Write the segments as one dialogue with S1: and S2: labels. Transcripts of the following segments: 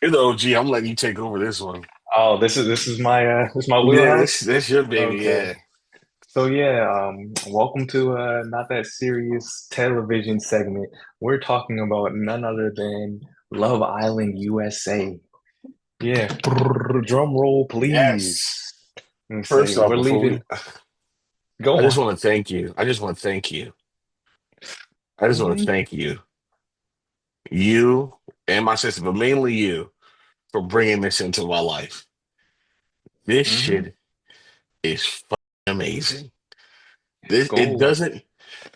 S1: You're the OG. I'm letting you take over this one.
S2: Oh, this is my
S1: Yeah,
S2: wheelhouse.
S1: this your baby.
S2: Okay.
S1: Yeah.
S2: So yeah, welcome to not that serious television segment. We're talking about none other than Love Island USA. Yeah, drum roll, please.
S1: Yes.
S2: Let me say
S1: First off,
S2: we're
S1: before we,
S2: leaving. Go
S1: I just
S2: on.
S1: want to thank you. I just want to thank you. I just want to
S2: Mhm.
S1: thank you and my sister, but mainly you for bringing this into my life. This
S2: Mhm.
S1: shit is fucking amazing.
S2: It's
S1: This it
S2: gold.
S1: doesn't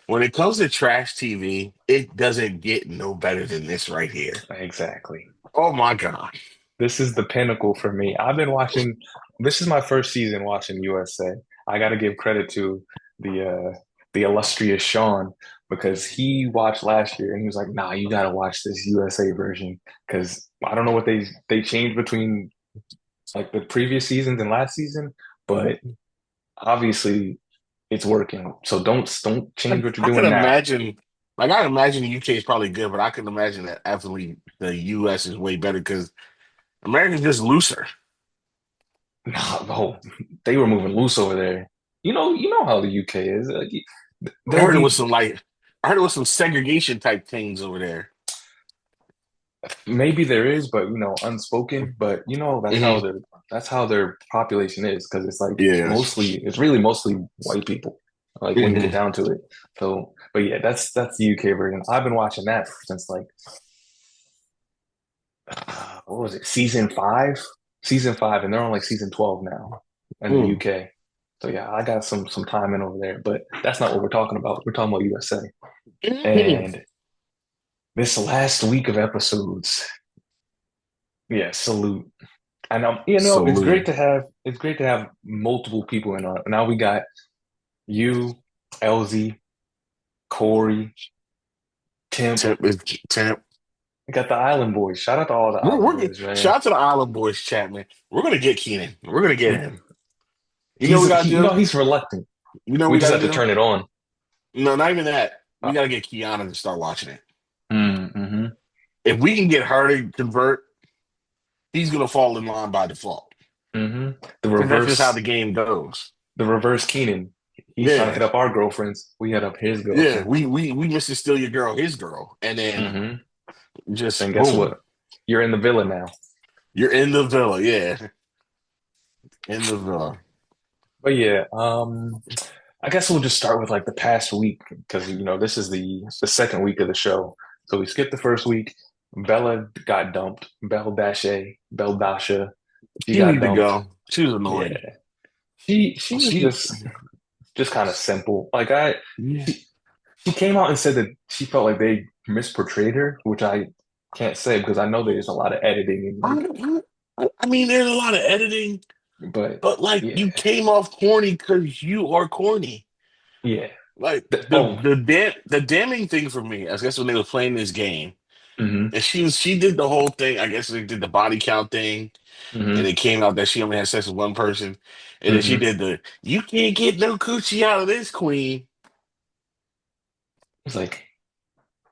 S1: when it comes to trash TV, it doesn't get no better than this right here.
S2: Exactly.
S1: Oh my God.
S2: This is the pinnacle for me. I've been watching. This is my first season watching USA. I got to give credit to the illustrious Sean because he watched last year and he was like, "Nah, you got to watch this USA version because I don't know what they changed between like the previous seasons and last season, but obviously it's working. So don't change what you're
S1: I can
S2: doing now."
S1: imagine, I imagine the UK is probably good, but I can imagine that absolutely the US is way better because America's just looser.
S2: No, they were moving loose over there. You know how the UK is.
S1: I
S2: There'll
S1: heard it was
S2: be
S1: some I heard it was some segregation type things over there.
S2: maybe there is, but unspoken. But
S1: Hmm.
S2: that's how their population is because
S1: Yeah.
S2: it's really mostly white people. Like when you get
S1: Hmm.
S2: down to it. So, but yeah, that's the UK version. I've been watching that since what was it, season five, and they're on like season 12 now in the
S1: Mm.
S2: UK. So yeah, I got some time in over there, but that's not what we're talking about. We're talking about USA.
S1: Hmm.
S2: And this last week of episodes, yeah, salute. And
S1: Salute.
S2: it's great to have multiple people in on it. Now we got you, LZ, Corey, Temp.
S1: Temp is temp.
S2: We got the Island Boys. Shout out to all the Island Boys,
S1: Shout
S2: man.
S1: out to the Island Boys chat, man. We're gonna get Keenan. We're gonna get
S2: We
S1: him. You know what we gotta do?
S2: he's reluctant.
S1: You know what
S2: We
S1: we
S2: just
S1: gotta
S2: have to
S1: do?
S2: turn it on.
S1: No, not even that.
S2: Uh,
S1: We gotta get Kiana to start watching it.
S2: mm-hmm.
S1: If we can get her to convert, he's gonna fall in line by default.
S2: Mm-hmm. The
S1: Because that's just how the
S2: reverse,
S1: game goes.
S2: the reverse Keenan. He's trying to
S1: Yeah.
S2: hit up our girlfriends. We hit up his
S1: Yeah.
S2: girlfriend.
S1: We Mr. Steal Your Girl, his girl. And then
S2: Mm-hmm.
S1: just
S2: And guess
S1: boom.
S2: what? You're in the villa now.
S1: You're in the villa. Yeah. In the villa.
S2: But yeah, I guess we'll just start with like the past week because this is the second week of the show. So we skipped the first week. Bella got dumped. Belle Dasha, she
S1: She
S2: got
S1: need to
S2: dumped.
S1: go. She was
S2: Yeah,
S1: annoying.
S2: she was
S1: She
S2: just kind of simple. Like
S1: yeah.
S2: she came out and said that she felt like they misportrayed her, which I can't say because I know there's a lot of editing and like,
S1: I mean, there's a lot of editing,
S2: but
S1: but like
S2: yeah,
S1: you came off corny because you are corny.
S2: yeah.
S1: Like
S2: Oh,
S1: the damning thing for me, I guess when they were playing this game,
S2: hmm
S1: and she did the whole thing. I guess they did the body count thing, and
S2: hmm
S1: it came out that she only had sex with one person, and then she
S2: hmm
S1: did the "you can't get no coochie out of this queen."
S2: It's like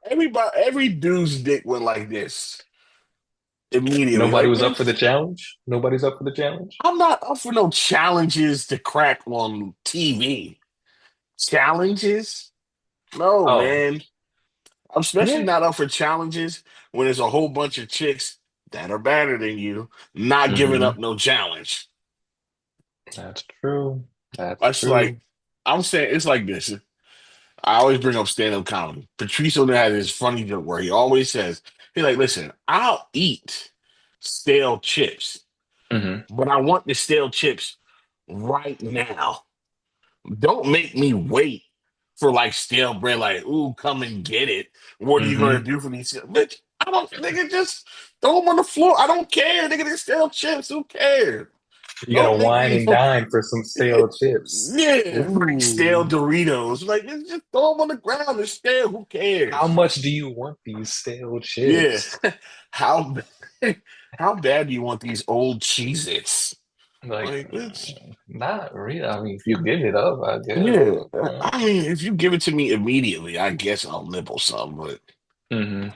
S1: Every dude's dick went like this immediately.
S2: nobody
S1: Like,
S2: was up for the
S1: bitch,
S2: challenge. Nobody's up for the challenge.
S1: I'm not up for no challenges to crack on TV. Challenges? No,
S2: Oh,
S1: man. I'm especially
S2: yeah.
S1: not up for challenges when there's a whole bunch of chicks that are better than you not giving
S2: hmm
S1: up no challenge.
S2: That's true. That's
S1: It's like
S2: true.
S1: I'm saying it's like this. I always bring up stand-up comedy. Patrice O'Neal has this funny joke where he always says, he's like, listen, I'll eat stale chips,
S2: hmm
S1: but I want the stale chips right now. Don't make me wait for like stale bread, like, ooh, come and get it. What are you gonna
S2: hmm
S1: do for these? Bitch, I don't nigga just throw them on the floor. I don't care. Nigga, they stale chips. Who cares?
S2: You gotta
S1: Don't make
S2: wine
S1: me
S2: and dine for some stale chips.
S1: yeah, free stale
S2: Ooh.
S1: Doritos. Like just throw them on the ground. They're stale. Who
S2: How
S1: cares?
S2: much do you want these stale
S1: Yeah.
S2: chips?
S1: How how bad do you want these old Cheez-Its?
S2: Like,
S1: Like, bitch.
S2: not really. I mean, if you give it up, I guess.
S1: Yeah, I mean, if you give it to me immediately, I guess I'll nibble some. But
S2: hmm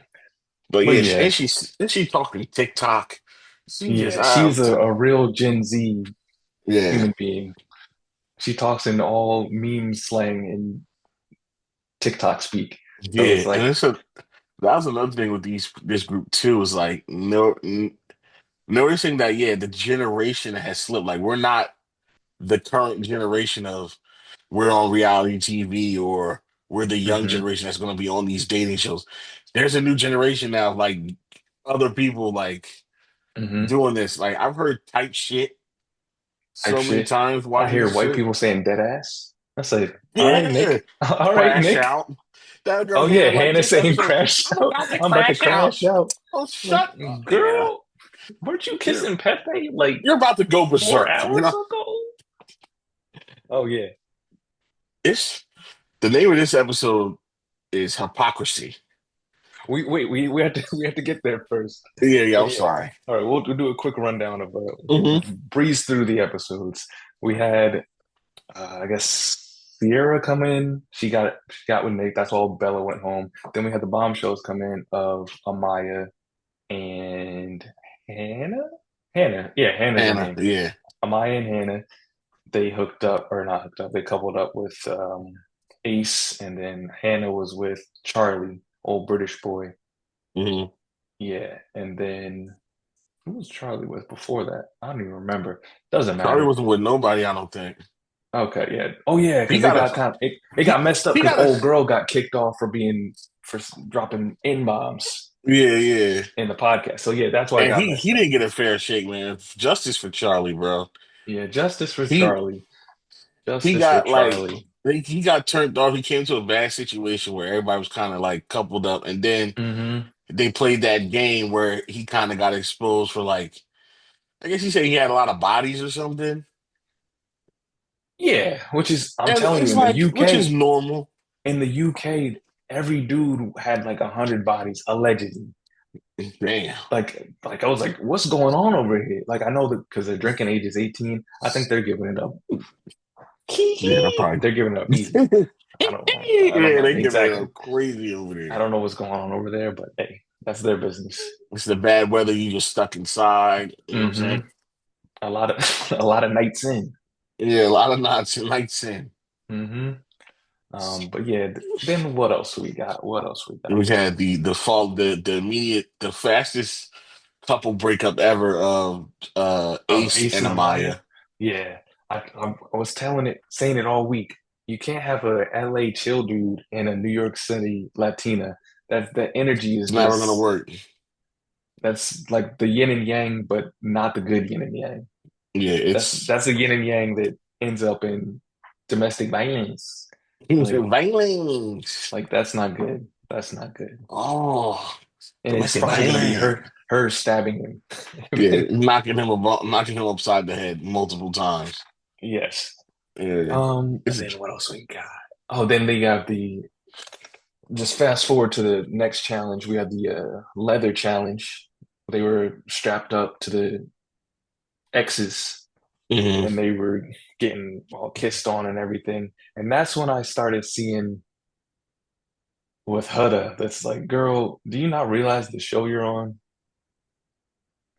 S1: but
S2: But
S1: yeah,
S2: yeah.
S1: and she's talking TikTok. She just
S2: Yeah, she's
S1: to,
S2: a real Gen Z
S1: yeah,
S2: human being. She talks in all meme slang and TikTok speak. So
S1: yeah.
S2: it's
S1: And
S2: like,
S1: it's a that was another thing with this group too, is like no noticing that the generation has slipped. Like we're not the current generation of we're on reality TV or we're the young
S2: hmm
S1: generation that's going to be on these dating shows. There's a new generation now of like other people like
S2: hmm
S1: doing this. Like I've heard type shit
S2: type
S1: so many
S2: shit.
S1: times
S2: I
S1: watching
S2: hear
S1: this
S2: white
S1: shit.
S2: people saying dead ass. I say, all right,
S1: Yeah,
S2: Nick. All right,
S1: crash
S2: Nick.
S1: out. That girl
S2: Oh yeah,
S1: Hannah like
S2: Hannah
S1: this
S2: saying
S1: episode.
S2: crash
S1: I'm
S2: out.
S1: about to
S2: I'm about to
S1: crash out.
S2: crash out.
S1: Oh,
S2: Like,
S1: shut up. Yeah,
S2: girl, weren't you
S1: you're
S2: kissing Pepe like
S1: you're about to go
S2: 4
S1: berserk. You
S2: hours
S1: know,
S2: ago? Oh yeah.
S1: it's the name of this episode is hypocrisy.
S2: We had to we had to get there first.
S1: Yeah, yeah.
S2: So
S1: I'm
S2: yeah.
S1: sorry.
S2: All right, we'll do a quick rundown of
S1: Hmm.
S2: breeze through the episodes. We had I guess Sierra come in. She got with Nick. That's all. Bella went home. Then we had the bombshells come in of Amaya and Hannah. Hannah, yeah, Hannah's her
S1: Hannah,
S2: name.
S1: yeah.
S2: Amaya and Hannah. They hooked up or not hooked up. They coupled up with Ace, and then Hannah was with Charlie, old British boy.
S1: Hmm.
S2: Yeah, and then who was Charlie with before that? I don't even remember. Doesn't
S1: Charlie
S2: matter.
S1: wasn't with nobody, I don't think.
S2: Okay, yeah. Oh yeah,
S1: He
S2: because it
S1: got a
S2: got it got
S1: he
S2: messed up
S1: he
S2: because
S1: got a
S2: old girl got kicked off for dropping N bombs
S1: yeah, yeah.
S2: in the podcast. So yeah, that's why it
S1: And
S2: got
S1: he
S2: messed up.
S1: didn't get a fair shake, man. Justice for Charlie, bro.
S2: Yeah, justice for
S1: He
S2: Charlie.
S1: he
S2: Justice for
S1: got like
S2: Charlie.
S1: he got turned off. He came to a bad situation where everybody was kind of like coupled up, and then
S2: Hmm
S1: they played that game where he kind of got exposed for like I guess he said he had a lot of bodies or something.
S2: Yeah, which is I'm
S1: And
S2: telling you,
S1: it's
S2: in the
S1: like which is
S2: UK,
S1: normal.
S2: every dude had like 100 bodies allegedly.
S1: Damn.
S2: Like I was like, what's going on over here? Like I know that because their drinking age is 18. I think they're giving it up.
S1: Yeah, that probably.
S2: They're giving it up easy. I don't
S1: Yeah,
S2: know
S1: they giving it
S2: exactly.
S1: up crazy over
S2: I
S1: there.
S2: don't know what's going on over there, but hey, that's their business.
S1: It's the bad weather. You just stuck inside. You know what I'm saying?
S2: Hmm A lot of a lot of nights in.
S1: Yeah, a lot of nights in.
S2: Hmm but yeah, then what else we got? What else we got?
S1: We had the fall the immediate the fastest couple breakup ever of
S2: Oh,
S1: Ace
S2: Ace
S1: and
S2: and Amaya.
S1: Amaya.
S2: Yeah, I was saying it all week. You can't have a LA chill dude and a New York City Latina. That energy is
S1: It's never gonna
S2: just
S1: work.
S2: that's like the yin and yang, but not the good yin and yang.
S1: Yeah,
S2: That's
S1: it's
S2: that's a yin and yang that ends up in domestic violence. Like
S1: violence.
S2: like that's not good. That's not good.
S1: Oh,
S2: And it's
S1: domestic
S2: probably gonna be
S1: violence.
S2: her stabbing
S1: Yeah,
S2: him.
S1: knocking him upside the head multiple times.
S2: Yes.
S1: Yeah,
S2: And
S1: it's
S2: then what else we got? Oh, then they got the just fast forward to the next challenge. We had the leather challenge. They were strapped up to the X's
S1: mhm.
S2: and they were getting all kissed on and everything. And that's when I started seeing with Huda, that's like, girl, do you not realize the show you're on?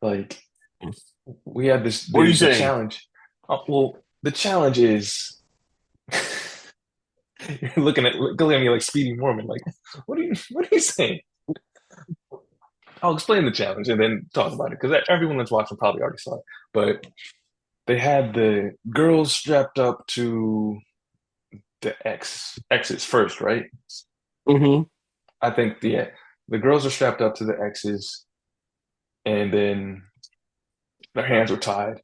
S2: Like, we had this
S1: What are you
S2: the
S1: saying?
S2: challenge. Well, the challenge is you're looking at me like Speedy Mormon, like, what are you saying? I'll explain the challenge and then talk about it because everyone that's watching probably already saw it. But they had the girls strapped up to the X's first, right?
S1: Hmm.
S2: I think the girls are strapped up to the X's, and then their hands were tied,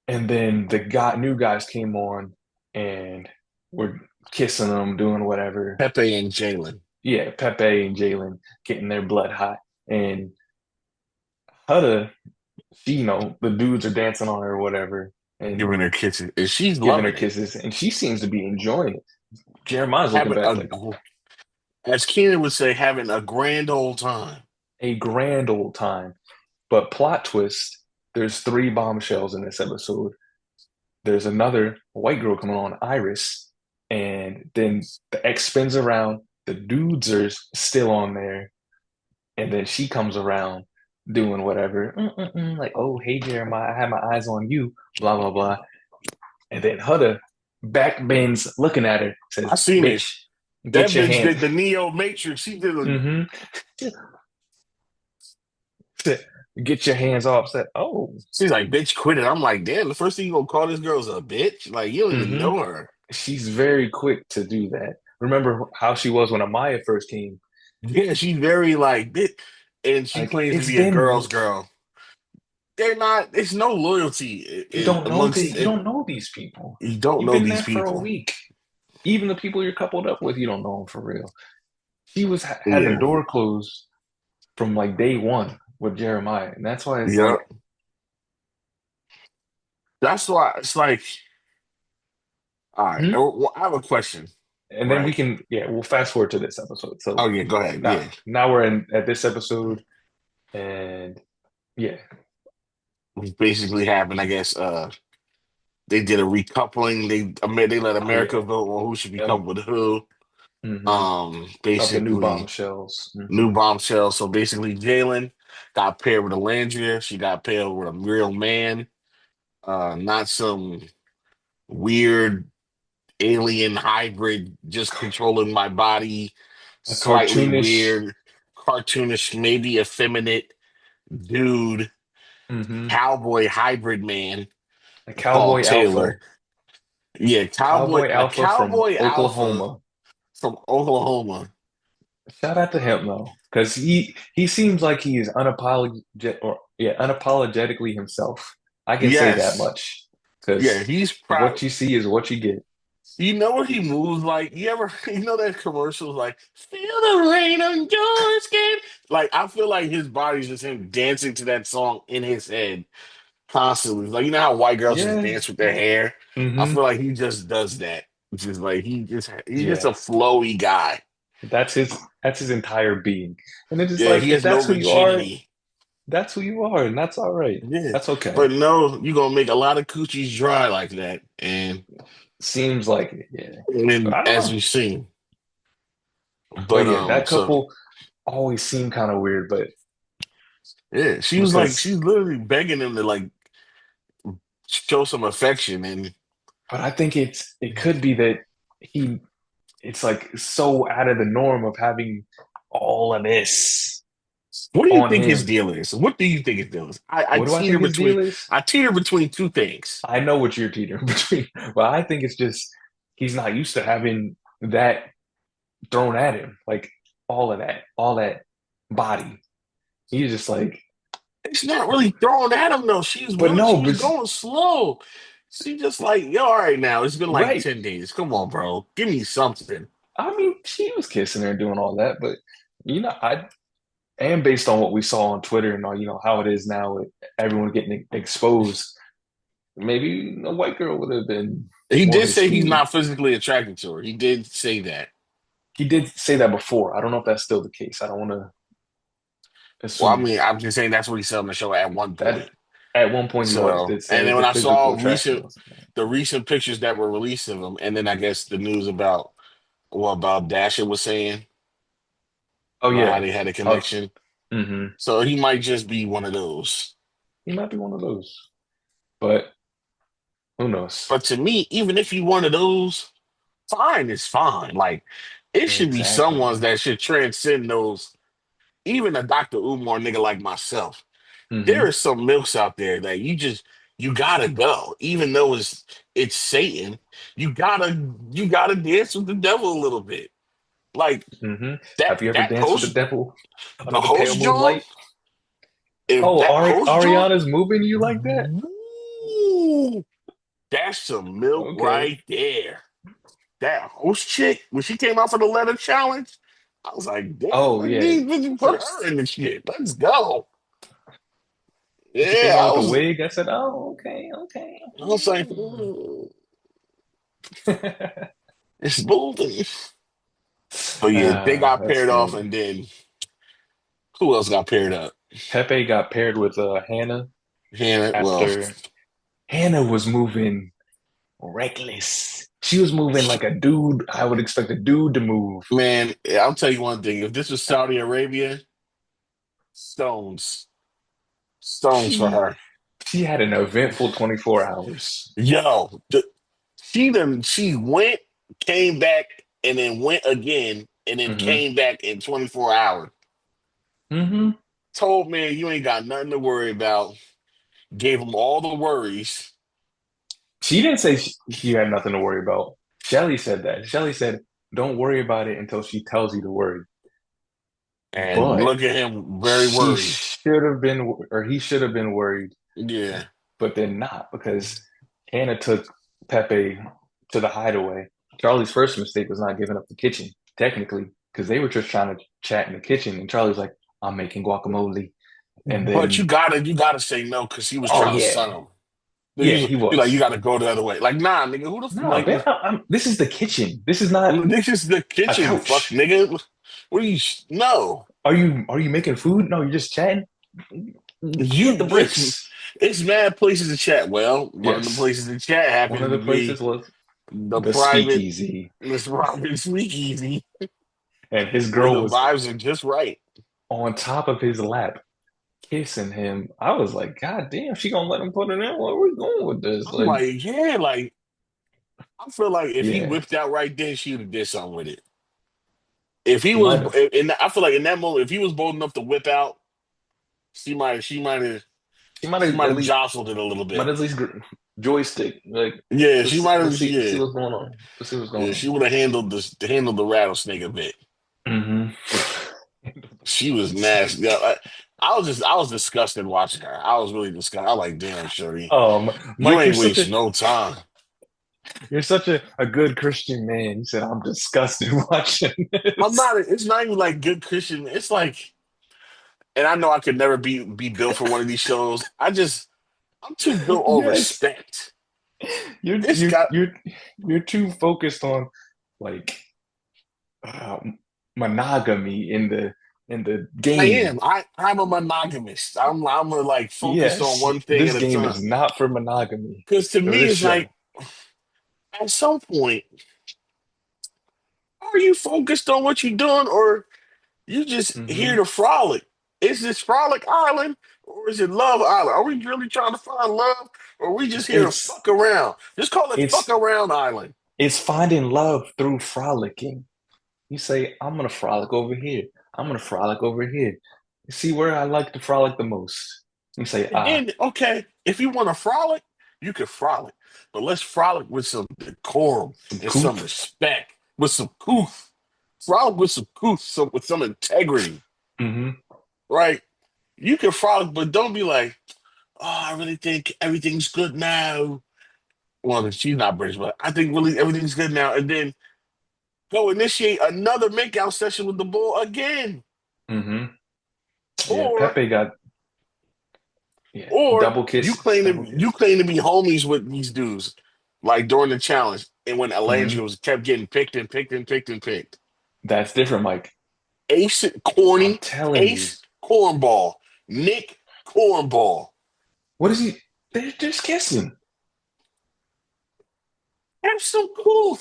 S2: and then the new guys came on and were kissing them, doing whatever.
S1: Pepe and Jalen
S2: Yeah, Pepe and Jalen getting their blood hot, and Huda, the dudes are dancing on her or whatever, and
S1: giving her kisses, and she's
S2: giving her
S1: loving it.
S2: kisses, and she seems to be enjoying it. Jeremiah's looking
S1: Having
S2: back
S1: a,
S2: like
S1: as Keenan would say, having a grand old time.
S2: a grand old time. But plot twist, there's three bombshells in this episode. There's another white girl coming on, Iris, and then the X spins around. The dudes are still on there, and then she comes around. doing whatever. Like, oh, hey, Jeremiah, I had my eyes on you, blah, blah, blah. And then Huda back bends looking at her,
S1: I
S2: says,
S1: seen it.
S2: bitch,
S1: That
S2: get your
S1: bitch
S2: hands.
S1: did the Neo Matrix. She did a
S2: hmm Get your hands off. Said, oh.
S1: She's like, bitch, quit it. I'm like, damn, the first thing you gonna call this girl is a bitch? Like, you don't even
S2: hmm
S1: know her.
S2: She's very quick to do that. Remember how she was when Amaya first came?
S1: Yeah, she's very like, and she
S2: Like,
S1: claims to
S2: it's
S1: be a
S2: been
S1: girl's girl. They're not, there's no loyalty amongst
S2: you
S1: it.
S2: don't know these people.
S1: You don't
S2: You've
S1: know
S2: been
S1: these
S2: there for a
S1: people.
S2: week. Even the people you're coupled up with, you don't know them for real. She was had the
S1: Yeah.
S2: door closed from like day one with Jeremiah, and that's why it's
S1: Yeah.
S2: like,
S1: That's why it's like, all right,
S2: hmm?
S1: well, I have a question,
S2: And then we
S1: right?
S2: can, yeah, we'll fast forward to this episode.
S1: Oh
S2: So
S1: yeah, go ahead.
S2: now,
S1: Yeah.
S2: now we're in at this episode, and yeah,
S1: What basically happened, I guess, they did a recoupling. They let
S2: oh yeah,
S1: America vote on who should be
S2: um,
S1: coupled with who.
S2: hmm of the new
S1: Basically
S2: bombshells.
S1: new bombshell. So basically, Jalen got paired with Alandria. She got paired with a real man, not some weird alien hybrid just controlling my body,
S2: A
S1: slightly
S2: cartoonish,
S1: weird, cartoonish, maybe effeminate dude,
S2: hmm
S1: cowboy hybrid man
S2: a
S1: called
S2: cowboy alpha,
S1: Taylor. Yeah,
S2: cowboy
S1: a
S2: alpha from
S1: cowboy alpha
S2: Oklahoma.
S1: from Oklahoma.
S2: Shout out to him though, because he seems like he is unapologetically himself. I can say that
S1: Yes.
S2: much
S1: Yeah,
S2: because
S1: he's proud.
S2: what you see is what you get.
S1: You know what he moves like? You ever you know that commercials like feel the rain on your skin? Like I feel like his body's just him dancing to that song in his head constantly. Like you know how white girls just
S2: Yeah.
S1: dance with their hair? I
S2: hmm
S1: feel like he just does that. Just like he's just a
S2: Yeah.
S1: flowy guy.
S2: That's his entire being. And it's just
S1: Yeah,
S2: like
S1: he
S2: if
S1: has no
S2: that's who you are,
S1: rigidity.
S2: that's who you are, and that's all right.
S1: Yeah.
S2: That's okay.
S1: But no, you're gonna make a lot of coochies dry like that.
S2: Seems like it, yeah. But
S1: And
S2: I don't
S1: as
S2: know.
S1: we've seen.
S2: But
S1: But
S2: yeah, that
S1: so
S2: couple always seemed kind of weird, but
S1: yeah, she was like she's
S2: because
S1: literally begging him to like show some affection and
S2: but I think it could be that he it's like so out of the norm of having all of this
S1: what do you
S2: on
S1: think his
S2: him.
S1: deal is? What do you think his deal is?
S2: What do I think his deal is?
S1: I teeter between two things.
S2: I know what you're teetering between, but I think it's just he's not used to having that thrown at him, like all that body. He's just like,
S1: It's not really thrown at him though.
S2: but
S1: She
S2: no,
S1: was
S2: but
S1: going slow. She just like, yo, all right now. It's been like
S2: right.
S1: 10 days. Come on, bro. Give me something.
S2: I mean, she was kissing her and doing all that, but I and based on what we saw on Twitter and all, how it is now with everyone getting exposed, maybe a white girl would have been
S1: He
S2: more
S1: did
S2: his
S1: say he's
S2: speed.
S1: not physically attracted to her. He did say that.
S2: He did say that before. I don't know if that's still the case. I don't want to
S1: Well, I
S2: assume
S1: mean, I'm just saying that's what he said on the show at one
S2: that
S1: point.
S2: at one point he was
S1: So,
S2: did
S1: and
S2: say
S1: then when
S2: the
S1: I
S2: physical
S1: saw
S2: attraction wasn't there.
S1: the recent pictures that were released of him, and then I guess the news about what about Dasha was saying
S2: Oh
S1: about how
S2: yeah.
S1: they had a
S2: Uh,
S1: connection.
S2: hmm
S1: So he might just be one of those.
S2: He might be one of those, but who knows?
S1: But to me, even if you one of those, fine is fine. Like it should be someone's
S2: Exactly.
S1: that should transcend those. Even a Dr. Umar nigga like myself. There
S2: hmm
S1: are some milks out there that you gotta go. Even though it's Satan, you gotta dance with the devil a little bit. Like
S2: hmm Have you ever
S1: that
S2: danced with the devil
S1: the
S2: under the pale
S1: host John,
S2: moonlight?
S1: if
S2: Oh,
S1: that host John,
S2: Ariana's moving you like that?
S1: woo, that's some milk
S2: Okay.
S1: right there. That host chick, when she came out for the letter challenge, I was like, damn,
S2: Oh
S1: let
S2: yeah.
S1: me put her in the shit. Let's go.
S2: When she came out
S1: Yeah,
S2: with the wig, I said, "Oh, okay, okay."
S1: I was like, it's moving. But yeah, they got
S2: That's
S1: paired off,
S2: good.
S1: and then who else got paired up?
S2: Pepe got paired with Hannah
S1: Hannah. Well,
S2: after Hannah was moving reckless. She was moving like a dude. I would expect a dude to move.
S1: man, I'll tell you one thing. If this was Saudi Arabia, stones. Stones for
S2: She
S1: her.
S2: she had an eventful 24 hours.
S1: Yo, she went, came back, and then went again, and then
S2: Hmm
S1: came back in 24 hours.
S2: hmm
S1: Told man you ain't got nothing to worry about. Gave him all the worries.
S2: She didn't say she had nothing to worry about. Shelly said that. Shelly said, "Don't worry about it until she tells you to worry."
S1: And
S2: But
S1: look at him, very
S2: she
S1: worried.
S2: should have been, or he should have been worried,
S1: Yeah.
S2: but then not because Hannah took Pepe to the hideaway. Charlie's first mistake was not giving up the kitchen, technically, because they were just trying to chat in the kitchen, and Charlie's like, "I'm making guacamole," and
S1: But
S2: then,
S1: you gotta say no because he was
S2: "Oh
S1: trying to
S2: yeah,
S1: sun him.
S2: yeah,
S1: He's
S2: he
S1: like, you
S2: was."
S1: gotta go the other way. Like, nah, nigga, who the
S2: No,
S1: like
S2: man, this is the kitchen. This is not
S1: this is the
S2: a
S1: kitchen, fuck
S2: couch.
S1: nigga. What are you no.
S2: Are you making food? No, you're just chatting. Get the
S1: You
S2: bricks.
S1: it's mad places to chat. Well, one of the
S2: Yes.
S1: places to chat
S2: One of
S1: happened
S2: the
S1: to be
S2: places was
S1: the
S2: the
S1: private
S2: speakeasy,
S1: Miss Robin Speakeasy,
S2: and his
S1: where
S2: girl
S1: the
S2: was
S1: vibes are just right.
S2: on top of his lap, kissing him. I was like, God damn, she gonna let him put it in? Where are we going with this?
S1: I'm
S2: Like,
S1: like, yeah, like I feel like if he
S2: yeah,
S1: whipped out right then, she would have did something with it. If he
S2: she
S1: was,
S2: might have.
S1: I feel like in that moment, if he was bold enough to whip out,
S2: She might
S1: she
S2: have
S1: might
S2: at
S1: have
S2: least,
S1: jostled it a little
S2: might
S1: bit.
S2: at least joystick. Like,
S1: Yeah, she might have.
S2: let's see
S1: Yeah,
S2: what's going on. Let's see what's going
S1: yeah,
S2: on.
S1: she would have handled the rattlesnake a bit.
S2: Hmm
S1: She was nasty. Yeah, I was disgusted watching her. I was really disgusted. I was like, damn, Shorty, you
S2: Mike,
S1: ain't waste no time.
S2: you're such a good Christian man. You said I'm disgusted watching
S1: I'm
S2: this.
S1: not. It's not even like good Christian. It's like, and I know I could never be built for one of these shows. I'm too built on
S2: Yes,
S1: respect.
S2: you're
S1: It's
S2: you're
S1: got.
S2: you're you're too focused on like uh, monogamy in the
S1: I
S2: game.
S1: am. I'm a monogamist. I'm a, like focused on
S2: Yes,
S1: one thing
S2: this
S1: at a
S2: game
S1: time.
S2: is not for monogamy.
S1: Because to
S2: Or
S1: me,
S2: this
S1: it's like
S2: show.
S1: at some point, are you focused on what you're doing, or you just here
S2: Hmm
S1: to frolic? Is this Frolic Island, or is it Love Island? Are we really trying to find love, or are we just here to
S2: It's
S1: fuck around? Just call it Fuck
S2: it's
S1: Around Island.
S2: it's finding love through frolicking. You say, I'm gonna frolic over here. I'm gonna frolic over here. You see where I like to frolic the most. You say,
S1: And then, okay, if you want to frolic, you can frolic, but let's frolic with some decorum
S2: some
S1: and
S2: coop.
S1: some respect, with some couth. Frolic with some couth, with some integrity,
S2: Hmm
S1: right? You can frolic, but don't be like, oh, I really think everything's good now. Well, she's not British, but I think really everything's good now. And then go initiate another makeout session with the bull again.
S2: hmm Yeah,
S1: Or
S2: Pepe got yeah,
S1: or
S2: double
S1: you
S2: kisses,
S1: claim
S2: double kisses.
S1: to be homies with these dudes, like during the challenge, and when
S2: Hmm
S1: Elandria was kept getting picked and picked and picked and picked.
S2: That's different, Mike.
S1: Ace
S2: I'm
S1: corny,
S2: telling you.
S1: Ace cornball, Nick cornball.
S2: What is he? They're just kissing.
S1: Have some cool.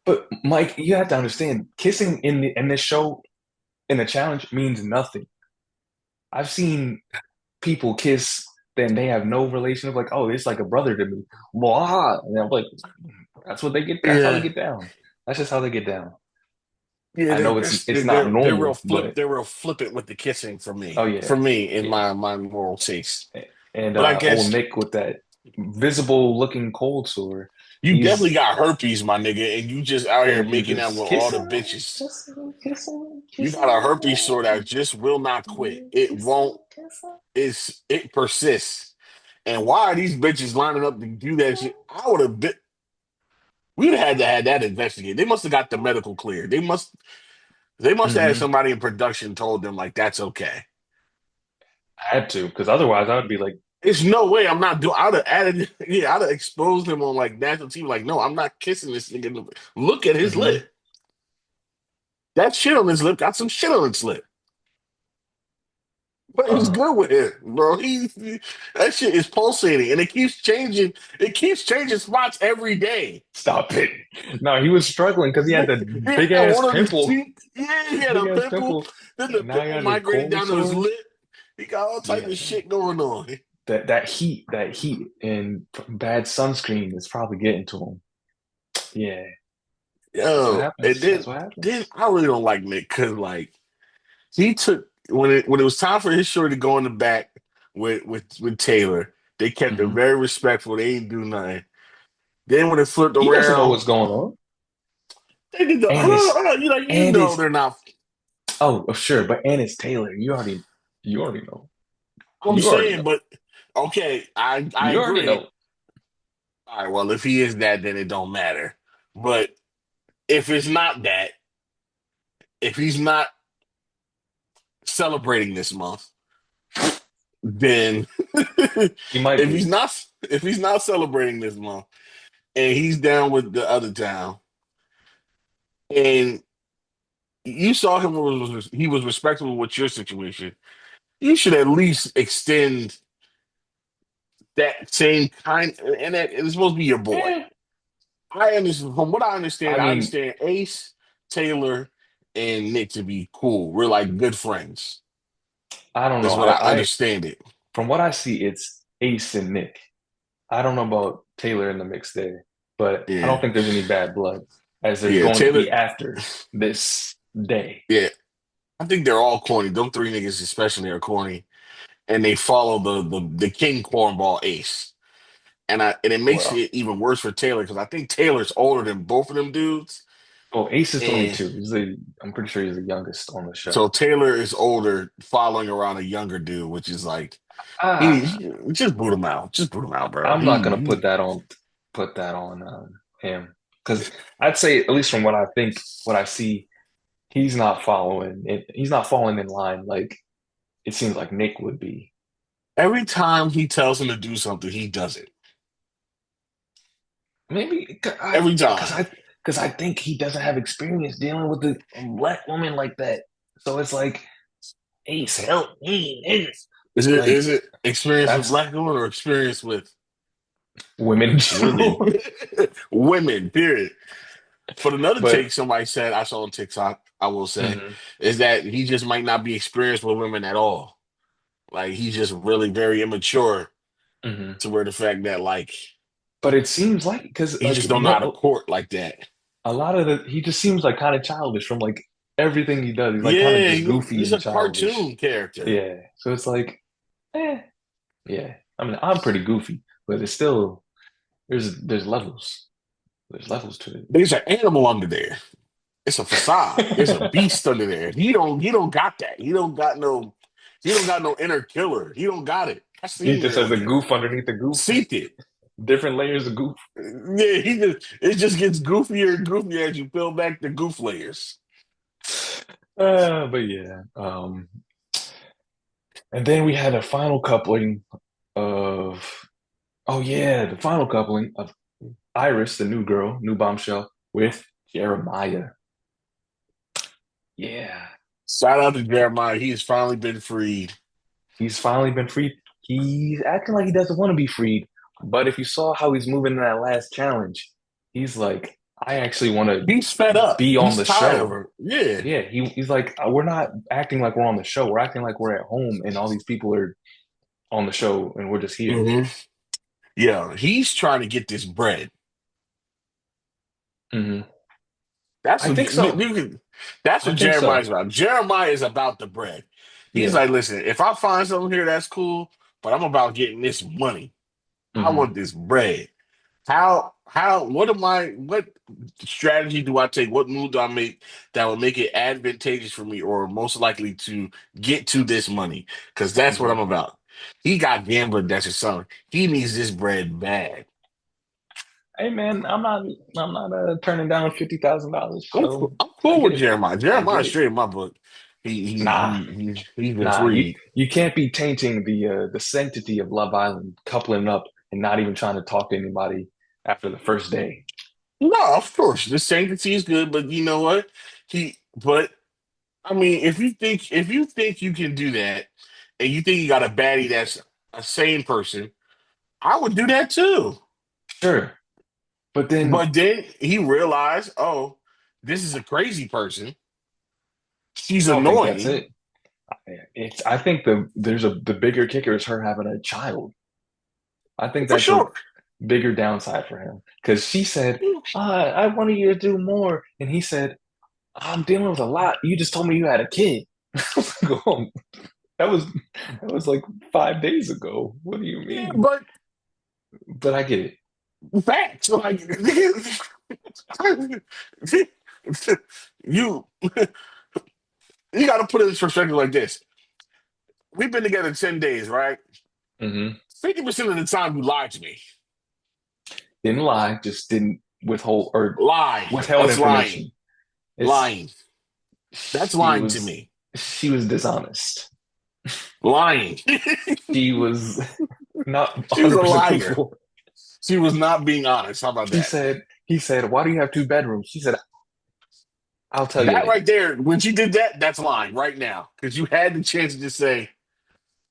S2: But Mike, you have to understand, kissing in this show in the challenge means nothing. I've seen people kiss, then they have no relation of like, oh, it's like a brother to me. Blah. And I'm like, that's what they get. That's how they
S1: Yeah,
S2: get down. That's just how they get down.
S1: yeah,
S2: I know it's not
S1: they're real
S2: normal, but
S1: they're real flippant with the kissing
S2: oh
S1: for
S2: yeah,
S1: me in
S2: yeah.
S1: my moral taste.
S2: And
S1: But I
S2: old
S1: guess
S2: Nick with that visible looking cold sore.
S1: you definitely
S2: He's
S1: got herpes, my nigga, and you just out here
S2: and you
S1: making out with
S2: just
S1: all the
S2: kissing,
S1: bitches.
S2: kissing, kissing,
S1: You got a herpes
S2: kissing,
S1: sore that just will not quit. It won't.
S2: kissing, kissing.
S1: It persists. And why are these bitches lining up to do that shit? I would have been. We would have had to have that investigated. They must have got the medical clear. They must have had
S2: Hmm
S1: somebody in production told them like that's okay.
S2: I had to, because otherwise I would be like,
S1: There's no way I'm not doing. I'd have added. Yeah, I'd have exposed him on like national TV. Like, no, I'm not kissing this nigga. Look at his
S2: hmm
S1: lip. That shit on his lip got some shit on its lip. But he's
S2: uh,
S1: good with it, bro. That shit is pulsating, and it keeps changing. It keeps changing spots every day.
S2: stop it. No, he was struggling because he had the
S1: He
S2: big
S1: had
S2: ass
S1: one of his
S2: pimple,
S1: teeth. Yeah, he had
S2: big
S1: a
S2: ass
S1: pimple.
S2: pimple,
S1: Then the
S2: and now he
S1: pimple
S2: had a
S1: migrated
S2: cold
S1: down to his
S2: sore.
S1: lip. He got all type
S2: Yeah,
S1: of shit going on.
S2: that heat and bad sunscreen is probably getting to him. Yeah, that's what
S1: Yo, and
S2: happens.
S1: then
S2: That's what
S1: then
S2: happens.
S1: I really don't like Nick because like he took when it was time for his shorty to go in the back with Taylor, they kept it
S2: Hmm.
S1: very respectful. They ain't do nothing. Then when it flipped
S2: He doesn't know
S1: around,
S2: what's going on,
S1: they did the
S2: and it's
S1: you
S2: and
S1: know
S2: it's
S1: they're not.
S2: sure, but and it's Taylor. You already know.
S1: I'm
S2: You already
S1: saying,
S2: know.
S1: but okay, I
S2: You already
S1: agree.
S2: know.
S1: All right, well, if he is that, then it don't matter. But if it's not that, if he's not celebrating this month, then
S2: He might be.
S1: if he's not celebrating this month and he's down with the other town and you saw him he was respectable with your situation, you should at least extend that same kind and that it's supposed to be your boy.
S2: Eh,
S1: I understand from what
S2: I
S1: I
S2: mean,
S1: understand Ace, Taylor, and Nick to be cool. We're like good friends.
S2: I don't know.
S1: Is what I
S2: I
S1: understand it.
S2: from what I see, it's Ace and Nick. I don't know about Taylor in the mix there, but I don't
S1: Yeah.
S2: think there's any bad blood as there's
S1: Yeah.
S2: going to
S1: Taylor
S2: be after this day.
S1: yeah. I think they're all corny. Them three niggas especially are corny. And they follow the king cornball Ace. And it makes
S2: Well,
S1: it even worse for Taylor because I think Taylor's older than both of them dudes.
S2: oh, Ace is
S1: And
S2: 22. I'm pretty sure he's the youngest on the show.
S1: so Taylor is older, following around a younger dude, which is like
S2: Ah,
S1: just boot him out. Just boot him out, bro.
S2: I'm not gonna put that on him because I'd say at least from what I think, what I see, he's not following it. He's not falling in line like it seems like Nick would be.
S1: Every time he tells him to do something, he does it.
S2: Maybe
S1: Every
S2: because
S1: time.
S2: I think he doesn't have experience dealing with a black woman like that. So it's like, Ace, help me, niggas.
S1: Is
S2: Like
S1: it experience with
S2: that's
S1: black women or experience with
S2: women in
S1: women?
S2: general.
S1: Women, period. But another
S2: But
S1: take somebody said I saw on TikTok, I will say,
S2: mhm,
S1: is that he just might not be experienced with women at all. Like he's just really very immature
S2: mhm.
S1: to where the fact that like
S2: But it seems like because
S1: he
S2: like
S1: just don't know how to court like that.
S2: a lot of the he just seems like kind of childish from like everything he does. He's like kind of
S1: Yeah,
S2: just goofy
S1: he's
S2: and
S1: a
S2: childish.
S1: cartoon character.
S2: Yeah. So it's like, eh, yeah. I mean, I'm pretty goofy, but it's still there's levels. There's levels to
S1: There's an animal under there. It's a facade. There's a
S2: it.
S1: beast under there. He don't got that. He don't got no inner killer. He don't got it. I
S2: He
S1: seen it
S2: just has a
S1: earlier.
S2: goof underneath the goof.
S1: Seen it.
S2: Different layers of goof.
S1: Yeah, it just gets goofier and goofier as you peel back the goof layers.
S2: But yeah. And then we had a final coupling of oh yeah, the final coupling of Iris, the new girl, new bombshell, with Jeremiah. Yeah.
S1: Shout out to Jeremiah. He has finally been freed.
S2: He's finally been freed. He's acting like he doesn't want to be freed. But if you saw how he's moving in that last challenge, he's like, I actually want to
S1: He's fed up.
S2: be on
S1: He's
S2: the
S1: tired of
S2: show.
S1: her. Yeah.
S2: Yeah, he's like, we're not acting like we're on the show. We're acting like we're at home and all these people are on the show and we're just here.
S1: hmm Yeah. He's trying to get this bread.
S2: Hmm.
S1: That's
S2: I
S1: what
S2: think so.
S1: that's
S2: I
S1: what
S2: think so.
S1: Jeremiah's about. Jeremiah is about the bread. He's
S2: Yeah.
S1: like, listen, if I find something here, that's cool, but I'm about getting this money. I
S2: Hmm.
S1: want this bread. What strategy do I take? What move do I make that will make it advantageous for me or most likely to get to this money? Because that's what I'm
S2: Hmm.
S1: about. He got gambling, that's his son. He needs this bread bad.
S2: Hey man, I'm not turning down $50,000. So
S1: I'm
S2: I
S1: cool
S2: get
S1: with
S2: it.
S1: Jeremiah.
S2: I get
S1: Jeremiah's
S2: it.
S1: straight in my book.
S2: Nah,
S1: He's been
S2: nah. You
S1: freed.
S2: you can't be tainting the sanctity of Love Island, coupling up and not even trying to talk to anybody after the first day.
S1: No, of course, the sanctity is good, but you know what? But I mean, if you think you can do that, and you think you got a baddie that's a sane person, I would do that too.
S2: Sure, but then
S1: But then he realized, oh, this is a crazy person. She's
S2: I don't think that's
S1: annoying.
S2: it. I think the bigger kicker is her having a child. I think
S1: For
S2: that's a
S1: sure.
S2: bigger downside for him because she said, I wanted you to do more. And he said, I'm dealing with a lot. You just told me you had a kid. I was like, oh, that was that was like 5 days ago. What do you
S1: Yeah,
S2: mean?
S1: but
S2: But I get it.
S1: facts like you you got to put it in perspective like this. We've been together 10 days, right?
S2: Hmm.
S1: 50% of the time, you lied to me.
S2: Didn't lie, just didn't withhold or
S1: Lie.
S2: withheld
S1: That's lying.
S2: information. It's
S1: Lying. That's
S2: she
S1: lying to
S2: was
S1: me.
S2: she was dishonest.
S1: Lying.
S2: She was not
S1: She was a
S2: 100%
S1: liar.
S2: truthful.
S1: She was not being honest. How about
S2: She
S1: that?
S2: said, he said, why do you have two bedrooms? She said, I'll tell you
S1: That
S2: later.
S1: right there, when she did that, that's lying right now. Because you had the chance to just say
S2: I have a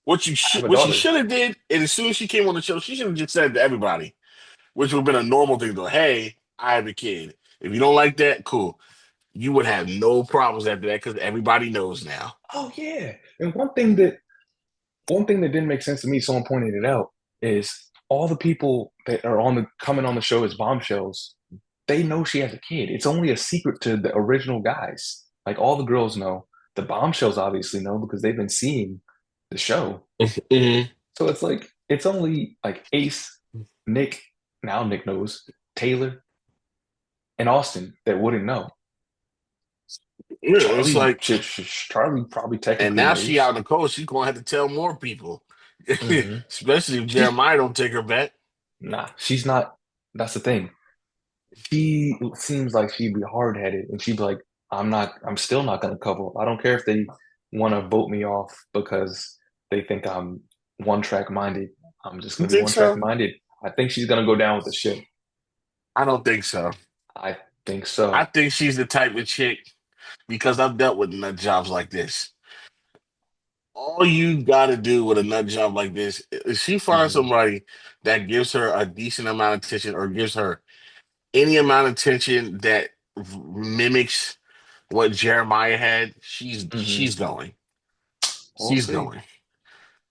S1: what she
S2: daughter.
S1: should have did, and as soon as she came on the show, she should have just said to everybody, which would have been a normal thing to, hey, I have a kid. If you don't like that, cool. You would have no problems after that because everybody knows now.
S2: Oh yeah. And one thing that didn't make sense to me, someone pointed it out, is all the people that are on the coming on the show as bombshells, they know she has a kid. It's only a secret to the original guys. Like all the girls know. The bombshells obviously know because they've been seeing the show.
S1: Mhm.
S2: So it's like it's only like Ace, Nick, now Nick knows, Taylor, and Austin that wouldn't know.
S1: Yeah, it's
S2: Charlie,
S1: like,
S2: Charlie probably
S1: and
S2: technically
S1: now she out
S2: knows.
S1: in the cold. She's gonna have to tell more people,
S2: Hmm.
S1: especially if
S2: She's
S1: Jeremiah don't take her back.
S2: nah, she's not. That's the thing. She seems like she'd be hard headed, and she'd be like, "I'm not. I'm still not going to cover up. I don't care if they want to vote me off because they think I'm one track minded. I'm just
S1: You
S2: going to be
S1: think
S2: one track
S1: so?
S2: minded." I think she's going to go down with the ship.
S1: I don't think so.
S2: I think
S1: I
S2: so.
S1: think she's the type of chick because I've dealt with nut jobs like this. All you got to do with a nut job like this is she finds
S2: Hmm.
S1: somebody that gives her a decent amount of attention or gives her any amount of attention that mimics what Jeremiah had. She's
S2: Hmm.
S1: going.
S2: We'll
S1: She's
S2: see.
S1: going.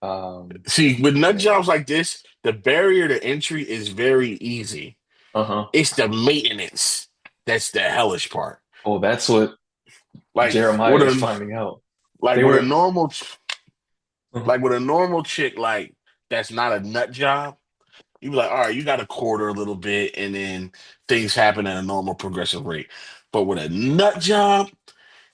S2: Um,
S1: See, with nut
S2: yeah.
S1: jobs like this, the barrier to entry is very easy.
S2: Uh-huh.
S1: It's the maintenance that's the hellish part.
S2: Oh, that's what
S1: Like
S2: Jeremiah
S1: with
S2: is
S1: a
S2: finding out.
S1: like
S2: They
S1: with a
S2: were.
S1: normal
S2: Uh-huh.
S1: like with a normal chick like that's not a nut job. You be like, all right, you got to quarter a little bit, and then things happen at a normal progressive rate. But with a nut job,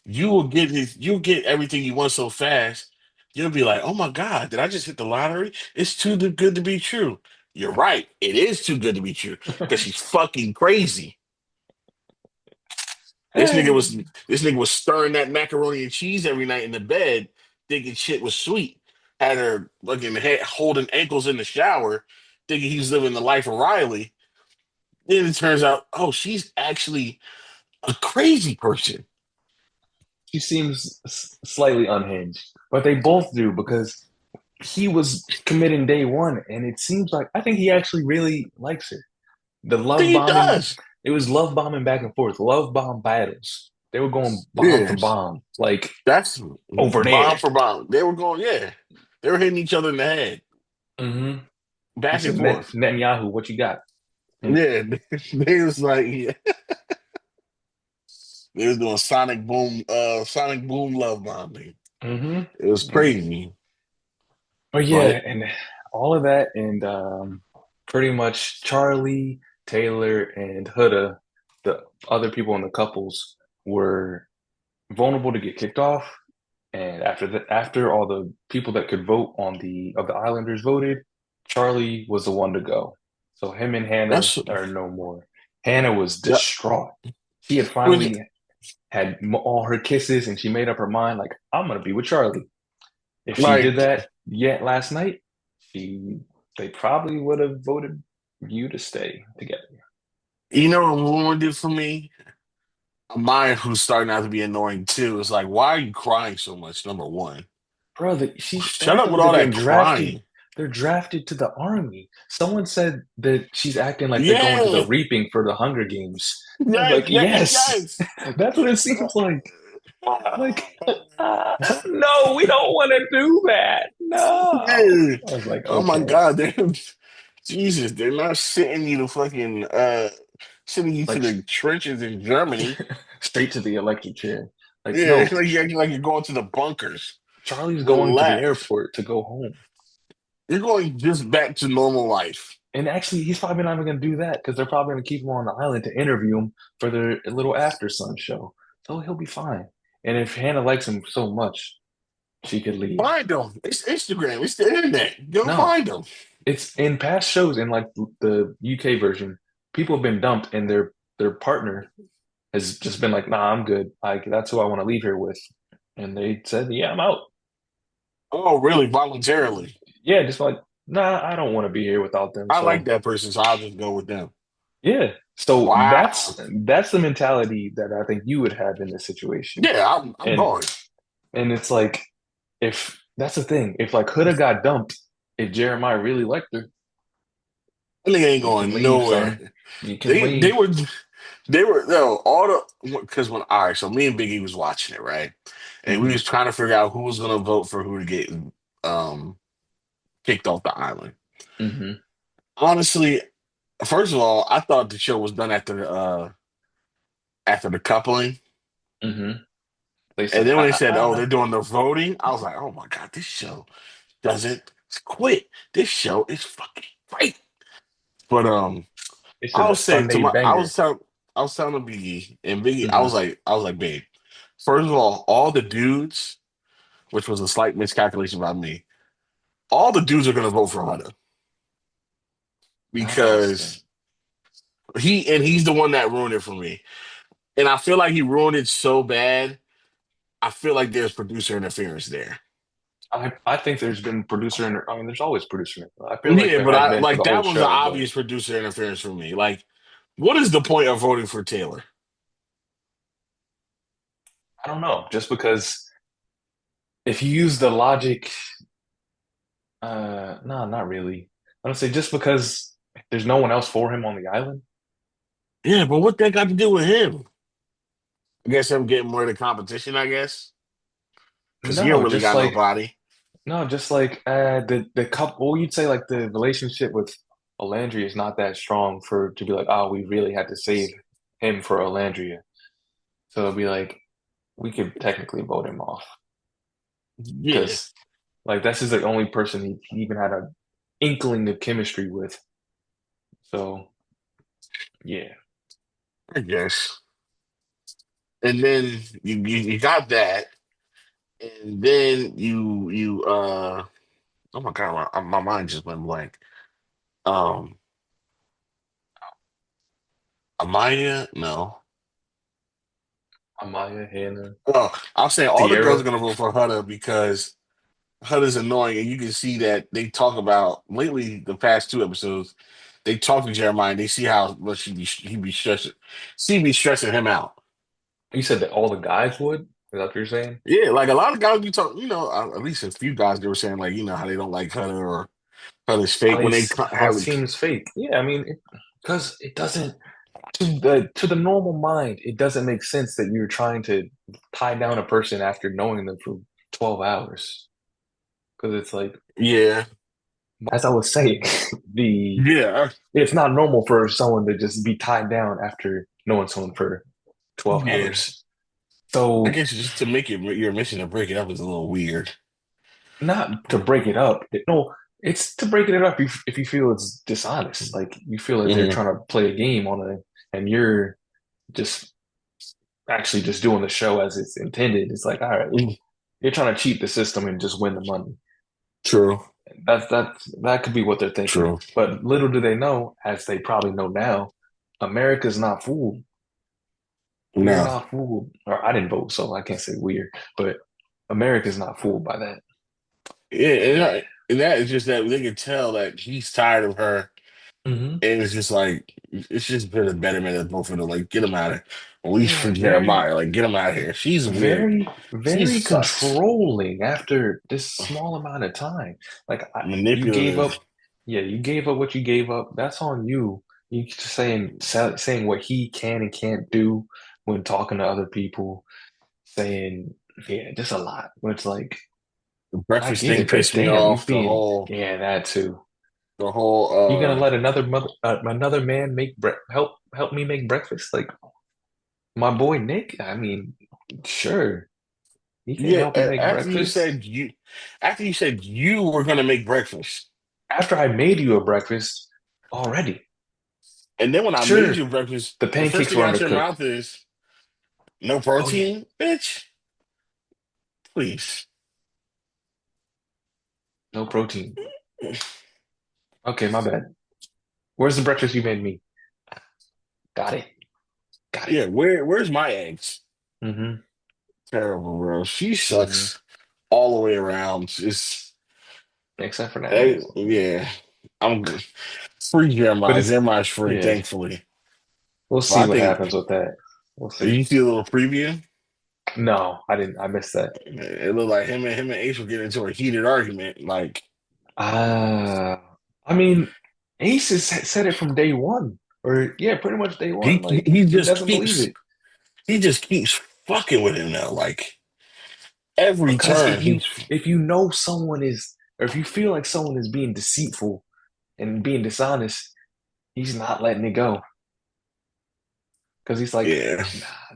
S1: you'll get everything you want so fast. You'll be like, oh my God, did I just hit the lottery? It's good to be true. You're right. It is too good to be true because she's fucking crazy. This nigga was stirring that macaroni and cheese every night in the bed, thinking shit was sweet. Had her fucking head holding ankles in the shower, thinking he's living the life of Riley. Then it turns out, oh, she's actually a crazy person.
S2: She seems slightly unhinged, but they both do because he was committing day one, and it seems like I think he actually really likes her. The
S1: I think
S2: love
S1: he
S2: bombing,
S1: does.
S2: it was love bombing back and forth, love bomb battles. They were going bomb for
S1: Yes.
S2: bomb, like
S1: That's
S2: over
S1: bomb
S2: there.
S1: for bomb. They were going, yeah. They were hitting each other in the head,
S2: Hmm. He
S1: back and
S2: said,
S1: forth.
S2: Netanyahu, what you got? And
S1: Yeah. They was like, yeah. They was doing sonic boom love bombing.
S2: hmm
S1: It was crazy.
S2: But yeah,
S1: But
S2: and all of that, and pretty much Charlie, Taylor, and Huda, the other people in the couples, were vulnerable to get kicked off. And after all the people that could vote on the of the Islanders voted, Charlie was the one to go. So him and Hannah
S1: that's
S2: are no more. Hannah was
S1: yeah.
S2: distraught. She had
S1: When
S2: finally had all her kisses, and she made up her mind, like, I'm gonna be with Charlie. If she did
S1: like
S2: that yet last night, she they probably would have voted you to stay together.
S1: you know what woman did for me? Mine who's starting out to be annoying too. Is like, why are you crying so much? Number one.
S2: Bro, they
S1: Shut
S2: act
S1: up with
S2: like they're
S1: all
S2: getting
S1: that
S2: drafted.
S1: crying.
S2: They're drafted to the army. Someone said that she's acting like they're going to the
S1: Yeah.
S2: reaping for the Hunger Games. I was
S1: Yes,
S2: like,
S1: yes,
S2: yes,
S1: yes.
S2: that's what it seems like. Like, no, we don't want to do that. No.
S1: Yeah.
S2: I was like,
S1: Oh my
S2: okay.
S1: God, Jesus, they're not sending you to fucking sending you to
S2: Like
S1: the trenches in Germany.
S2: straight to the electric chair. Like,
S1: Yeah, it's
S2: no,
S1: like you're acting like you're going to the bunkers.
S2: Charlie's going to the
S1: Relax.
S2: airport to go home.
S1: You're going just back to normal life.
S2: And actually, he's probably not even going to do that because they're probably going to keep him on the island to interview him for their little after sun show. So he'll be fine. And if Hannah likes him so much, she could leave.
S1: Find them. It's Instagram. It's the internet. Go
S2: No,
S1: find them.
S2: it's in past shows in like the UK version. People have been dumped, and their partner has just been like, "Nah, I'm good. Like that's who I want to leave here with." And they said, "Yeah, I'm out."
S1: Oh, really? Voluntarily.
S2: Yeah, just like, "Nah, I don't want to be here without them."
S1: I like
S2: So
S1: that person, so I'll just go with them.
S2: yeah, so
S1: Wow.
S2: that's the mentality that I think you would have in this situation.
S1: Yeah, I'm
S2: And
S1: going.
S2: and it's like if that's the thing, if like Huda got dumped, if Jeremiah really liked her,
S1: That nigga ain't
S2: you can
S1: going
S2: leave,
S1: nowhere.
S2: son. You can
S1: They
S2: leave.
S1: were no all the because when all right, so me and Biggie was watching it, right? And we
S2: Hmm.
S1: was trying to figure out who was gonna vote for who to get um kicked off the island.
S2: Hmm.
S1: Honestly, first of all, I thought the show was done after the coupling.
S2: Hmm. They
S1: And
S2: said,
S1: then when they
S2: ah,
S1: said, "Oh,
S2: ah,
S1: they're doing the voting," I was like, "Oh my God, this show doesn't quit. This show is fucking great." But
S2: it's a Sunday banger.
S1: I was telling Biggie and Biggie,
S2: Hmm.
S1: I was like, babe, first of all the dudes, which was a slight miscalculation by me, all the dudes are gonna vote for Hunter
S2: Interesting.
S1: because he's the one that ruined it for me. And I feel like he ruined it so bad. I feel like there's producer interference there.
S2: I think there's been I mean, there's always producer. I feel like
S1: Yeah,
S2: there
S1: but
S2: has
S1: I
S2: been for
S1: like
S2: the whole
S1: that was the
S2: show, but
S1: obvious producer interference for me. Like, what is the point of voting for Taylor?
S2: I don't know. Just because if you use the logic, no, not really. I don't say just because there's no one else for him on the island.
S1: Yeah, but what that got to do with him? I guess I'm getting more of the competition, I guess. Because he don't
S2: No,
S1: really got nobody.
S2: just like the couple. Well, you'd say like the relationship with Olandria is not that strong for to be like, oh, we really had to save him for Olandria. So it'll be like we could technically vote him off
S1: Yeah,
S2: because like this is the only person he even had a inkling of chemistry with. So yeah.
S1: I guess. And then you got that, and then oh my God, my mind just went blank. Um, Amaya, no.
S2: Amaya, Hannah,
S1: Oh, I was saying all the girls are
S2: Sierra.
S1: gonna vote for Huda because Huda's annoying, and you can see that they talk about lately the past two episodes. They talk to Jeremiah, and they see how much he be stressing, be stressing him out.
S2: You said that all the guys would? Is that what you're saying?
S1: Yeah, like a lot of guys be talking, at least a few guys they were saying like, how they don't like Hunter or Hunter's fake when they
S2: How it
S1: have
S2: seems fake. Yeah, I mean, because it doesn't to the normal mind, it doesn't make sense that you're trying to tie down a person after knowing them for 12 hours. Because it's like,
S1: yeah,
S2: as I was saying, the
S1: yeah,
S2: it's not normal for someone to just be tied down after knowing someone for 12
S1: yeah.
S2: hours.
S1: I
S2: So
S1: guess just to make it your mission to break it up is a little weird.
S2: not to break it up. No, it's to break it up if you feel it's dishonest. Like you feel that they're
S1: Hmm.
S2: trying to play a game on it and you're just actually just doing the show as it's intended. It's like, all right, you're trying to cheat the system and just win the money.
S1: True,
S2: That could be what they're thinking.
S1: true.
S2: But little do they know, as they probably know now, America's not fooled. We're
S1: No,
S2: not fooled. Or I didn't vote, so I can't say we're, but America's not fooled by that.
S1: yeah, and that is just that they can tell that he's tired of her.
S2: Hmm.
S1: And it's just like it's just been a betterment of both of them. Like, get him out of here. At least for
S2: Yeah,
S1: Jeremiah, like get him out of here. She's weird. She
S2: very
S1: sucks.
S2: controlling after this small amount of time. Like you gave
S1: Manipulative.
S2: up, yeah, you gave up what you gave up. That's on you. You just saying what he can and can't do when talking to other people. saying, yeah, just a lot. Where it's like,
S1: The
S2: I
S1: breakfast
S2: get
S1: thing
S2: it, but
S1: pissed me
S2: damn, you
S1: off.
S2: being, yeah, that too.
S1: The whole
S2: You gonna let another man make help me make breakfast? Like my boy Nick? I mean, sure, he can
S1: yeah.
S2: help you make
S1: After you
S2: breakfast.
S1: said you were gonna make breakfast,
S2: After I made you a breakfast already,
S1: and then when I made
S2: sure,
S1: you breakfast,
S2: the
S1: the first
S2: pancakes
S1: thing
S2: were
S1: out your
S2: undercooked.
S1: mouth is no
S2: Oh yeah,
S1: protein, bitch. Please.
S2: no protein. Okay, my bad. Where's the breakfast you made me? Got it. Got it.
S1: Yeah, where's my eggs?
S2: Mm-hmm.
S1: Terrible, bro. She
S2: Mm-hmm.
S1: sucks all the way around. Just
S2: Except for that eggs.
S1: yeah. I'm free
S2: But
S1: Jeremiah.
S2: it's
S1: Jeremiah's free,
S2: yeah,
S1: thankfully.
S2: we'll
S1: But
S2: see
S1: I
S2: what
S1: think
S2: happens with that. We'll see.
S1: you see a little preview.
S2: No, I didn't. I missed that.
S1: It looked like him and Ace were getting into a heated argument. Like
S2: I mean, Ace has said it from day one, or yeah, pretty much day one.
S1: he
S2: Like
S1: he
S2: he
S1: just
S2: doesn't believe
S1: keeps
S2: it
S1: he just keeps fucking with him now. Like every
S2: because
S1: turn he's
S2: if you know someone is, or if you feel like someone is being deceitful and being dishonest, he's not letting it go because he's like,
S1: yeah.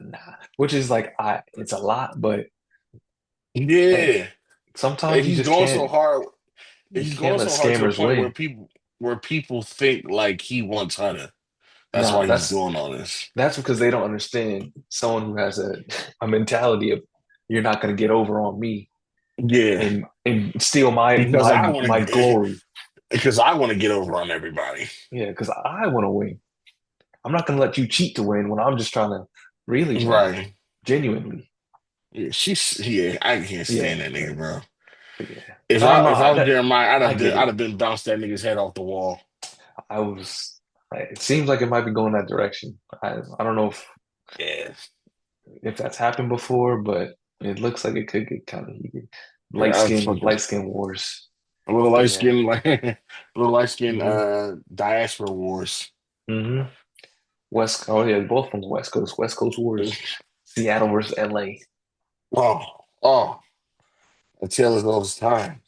S2: nah, nah, which is like, it's a lot, but hey,
S1: Yeah. And
S2: sometimes you just can't, you
S1: he's
S2: can't
S1: going
S2: let
S1: so hard to the
S2: scammers
S1: point
S2: win.
S1: where people think like he wants Hunter. That's
S2: Nah,
S1: why he's doing all this.
S2: that's because they don't understand someone who has a mentality of you're not going to get over on me
S1: Yeah.
S2: and steal my
S1: Because I
S2: my
S1: want to
S2: glory.
S1: because I want to get over on everybody.
S2: Yeah, because I want to win. I'm not going to let you cheat to win when I'm just trying to really win,
S1: Right.
S2: genuinely.
S1: Yeah, yeah, I can't stand
S2: Yeah,
S1: that nigga, bro.
S2: but yeah.
S1: If
S2: No,
S1: I
S2: no,
S1: if I was Jeremiah,
S2: I get
S1: I'd
S2: it.
S1: have been bounced that nigga's head off the wall.
S2: I was. It seems like it might be going that direction. I don't know
S1: Yeah.
S2: if that's happened before, but it looks like it could get kind of heated.
S1: Yeah, I fucking
S2: Light skin wars.
S1: a little
S2: But
S1: light
S2: yeah.
S1: skin like a little light skin
S2: hmm
S1: diaspora wars.
S2: hmm West. Oh yeah, both from the West Coast. West Coast wars. Seattle versus LA.
S1: Oh, oh, I tell it all the time.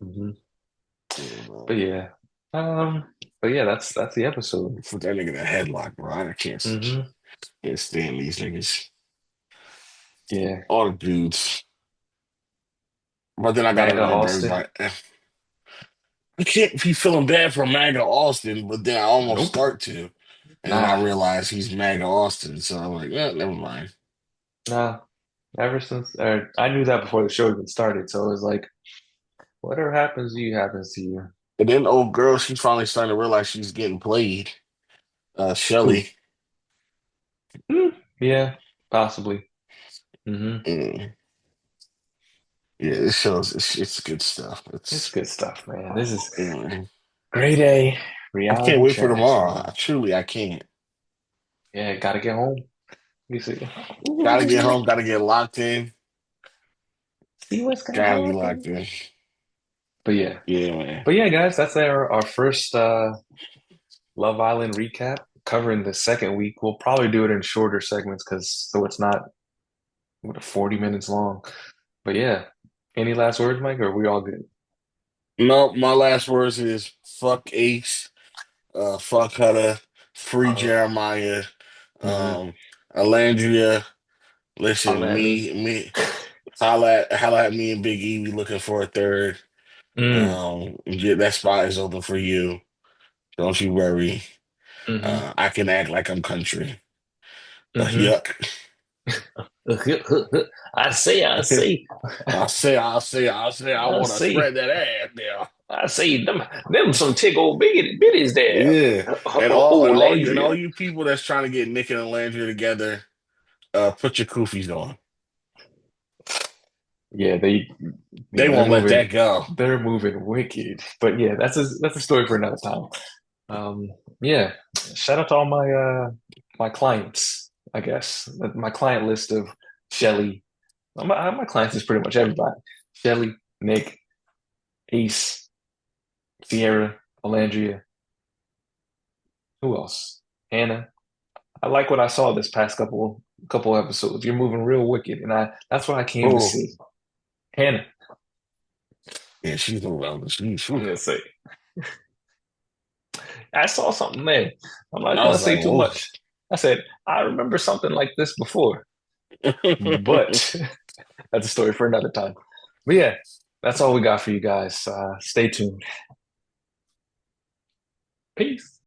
S2: hmm
S1: Yeah,
S2: But
S1: bro.
S2: yeah. Um. But yeah, that's the episode.
S1: Put that nigga in a headlock, bro.
S2: hmm
S1: Can't stand these niggas.
S2: Yeah.
S1: All the dudes. But then I gotta
S2: MAGA
S1: remember
S2: Austin.
S1: everybody. I can't be feeling bad for MAGA Austin, but then I almost
S2: Nope.
S1: start to. And then I
S2: Nah.
S1: realize he's MAGA Austin. So I'm like, never mind.
S2: Nah. Ever since, or I knew that before the show even started. So it was like, whatever happens to you happens to you.
S1: And then old girl, she's finally starting to realize she's getting played.
S2: Who?
S1: Shelly.
S2: Yeah. Possibly.
S1: Mm. Yeah, this shows it's good stuff.
S2: It's good stuff, man. This is
S1: Yeah.
S2: grade A
S1: I can't
S2: reality
S1: wait for
S2: trash,
S1: tomorrow.
S2: man.
S1: I can't.
S2: Yeah, gotta get home. You see,
S1: Gotta get home, gotta get locked in.
S2: see what's gonna
S1: Gotta be locked
S2: happen.
S1: in.
S2: But yeah,
S1: Yeah, man.
S2: guys, that's our first Love Island recap covering the second week. We'll probably do it in shorter segments because so it's not 40 minutes long. But yeah, any last words, Mike? Or are we all good?
S1: No, my last words is fuck Ace, fuck Hutter, free
S2: Uh,
S1: Jeremiah,
S2: mm-hmm.
S1: um, Alandria. Listen,
S2: Holla at me.
S1: holla at me and Big E. We looking for a third.
S2: Mm,
S1: Yeah, that spot is open for you. Don't you worry.
S2: mm-hmm.
S1: I can act like I'm country.
S2: Mm-hmm.
S1: Yuck.
S2: I say,
S1: I'll say, I
S2: I
S1: want to
S2: say.
S1: spread that ass there.
S2: I say them some tick old bitties there.
S1: Yeah,
S2: Oh,
S1: and all
S2: Landria.
S1: you people that's trying to get Nick and Landry together, put your koofies on.
S2: Yeah,
S1: They
S2: they're
S1: won't let
S2: moving
S1: that go.
S2: they're moving wicked. But yeah, that's a story for another time. Yeah. Shout out to all my clients, I guess. My client list of Shelly. My clients is pretty much everybody. Shelly, Nick, Ace, Sierra, Alandria. Who else? Hannah. I like what I saw this past couple a couple episodes. You're moving real wicked, and that's what I came to
S1: Oh,
S2: see. Hannah,
S1: yeah, she's no relevant.
S2: I'm gonna say I saw something there. I'm not
S1: I
S2: gonna
S1: was
S2: say
S1: like,
S2: too
S1: oh.
S2: much. I said I remember something like this before, but that's a story for another time. But yeah, that's all we got for you guys. Stay tuned. Peace.